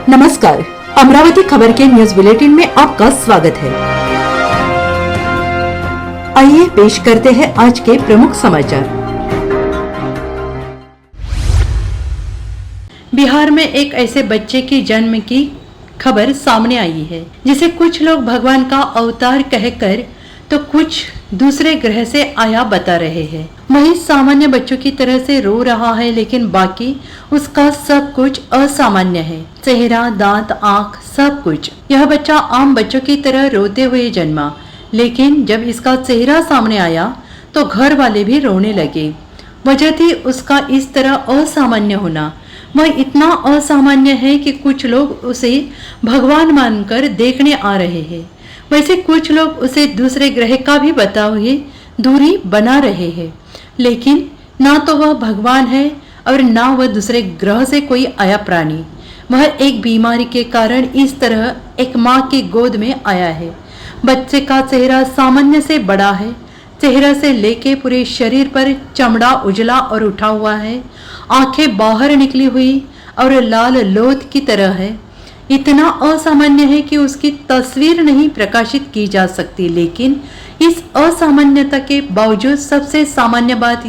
नमस्कार, अमरावती खबर के न्यूज बुलेटिन में आपका स्वागत है। आइए पेश करते हैं आज के प्रमुख समाचार। बिहार में एक ऐसे बच्चे की जन्म की खबर सामने आई है जिसे कुछ लोग भगवान का अवतार कहकर तो कुछ दूसरे ग्रह से आया बता रहे हैं। वही सामान्य बच्चों की तरह से रो रहा है, लेकिन बाकी उसका सब कुछ असामान्य है। चेहरा, दांत, आंख, सब कुछ। यह बच्चा आम बच्चों की तरह रोते हुए जन्मा, लेकिन जब इसका चेहरा सामने आया तो घर वाले भी रोने लगे। वजह थी उसका इस तरह असामान्य होना। वह इतना असामान्य है कि कुछ लोग उसे भगवान मानकर देखने आ रहे हैं। वैसे कुछ लोग उसे दूसरे ग्रह का भी बता हुए दूरी बना रहे हैं, लेकिन ना तो वह भगवान है और ना वह दूसरे ग्रह से कोई आया प्राणी। वह एक बीमारी के कारण इस तरह एक माँ की गोद में आया है। बच्चे का चेहरा सामान्य से बड़ा है। चेहरा से लेके पूरे शरीर पर चमड़ा उजला और उठा हुआ है। आंखें बाहर निकली हुई और लाल लोथ की तरह है। इतना असामान्य है कि उसकी तस्वीर नहीं प्रकाशित की जा सकती, लेकिन इस असामान्यता के बावजूद सबसे सामान्य बात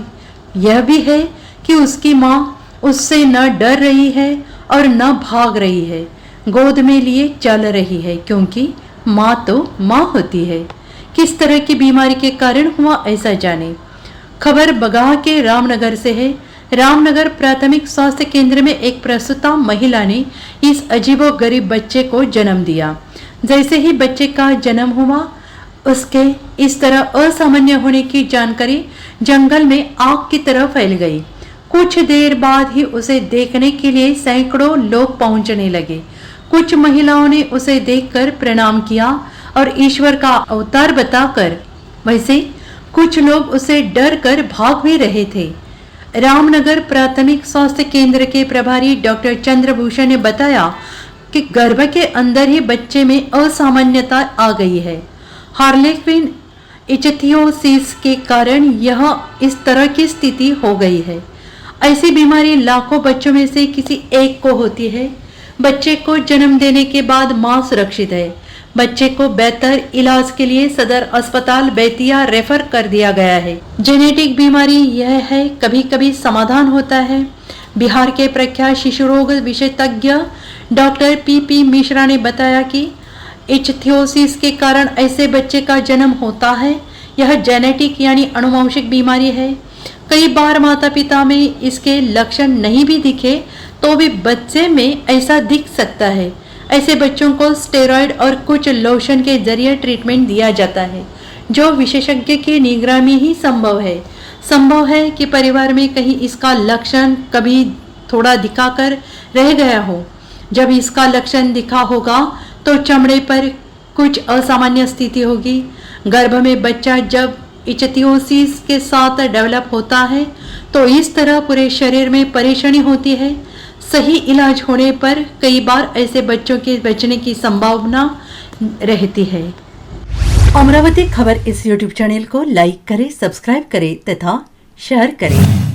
यह भी है कि उसकी माँ उससे न डर रही है और न भाग रही है, गोद में लिए चल रही है, क्योंकि माँ तो माँ होती है। किस तरह की बीमारी के कारण हुआ ऐसा जाने। खबर बगहा के रामनगर से है। रामनगर प्राथमिक स्वास्थ्य केंद्र में एक प्रसूता महिला ने इस अजीबोगरीब बच्चे को जन्म दिया। जैसे ही बच्चे का जन्म हुआ, उसके इस तरह असामान्य होने की जानकारी जंगल में आग की तरह फैल गई। कुछ देर बाद ही उसे देखने के लिए सैकड़ों लोग पहुंचने लगे। कुछ महिलाओं ने उसे देखकर प्रणाम किया और ईश्वर का अवतार बताकर। वैसे कुछ लोग उसे डर कर भाग भी रहे थे। रामनगर प्राथमिक स्वास्थ्य केंद्र के प्रभारी डॉक्टर चंद्रभूषण ने बताया कि गर्भ के अंदर ही बच्चे में असामान्यता आ गई है। हार्लेक्विन इच्थियोसिस के कारण यह इस तरह की स्थिति हो गई है। ऐसी बीमारी लाखों बच्चों में से किसी एक को होती है। बच्चे को जन्म देने के बाद मां सुरक्षित है। बच्चे को बेहतर इलाज के लिए सदर अस्पताल बेतिया रेफर कर दिया गया है। जेनेटिक बीमारी यह है, कभी कभी समाधान होता है। बिहार के प्रख्यात शिशु रोग विशेषज्ञ डॉक्टर पी मिश्रा ने बताया कि इच्थियोसिस के कारण ऐसे बच्चे का जन्म होता है। यह जेनेटिक यानी अनुवांशिक बीमारी है। कई बार माता पिता में इसके लक्षण नहीं भी दिखे तो भी बच्चे में ऐसा दिख सकता है। ऐसे बच्चों को स्टेरॉइड और कुछ लोशन के जरिए ट्रीटमेंट दिया जाता है, जो विशेषज्ञ की निगरानी ही संभव है। संभव है कि परिवार में कहीं इसका लक्षण कभी थोड़ा दिखाकर रह गया हो। जब इसका लक्षण दिखा होगा तो चमड़े पर कुछ असामान्य स्थिति होगी। गर्भ में बच्चा जब इच्थियोसिस के साथ डेवलप होता है तो इस तरह पूरे शरीर में परेशानी होती है। सही इलाज होने पर कई बार ऐसे बच्चों के बचने की संभावना रहती है। अमरावती खबर इस YouTube चैनल को लाइक करें, सब्सक्राइब करें तथा शेयर करें।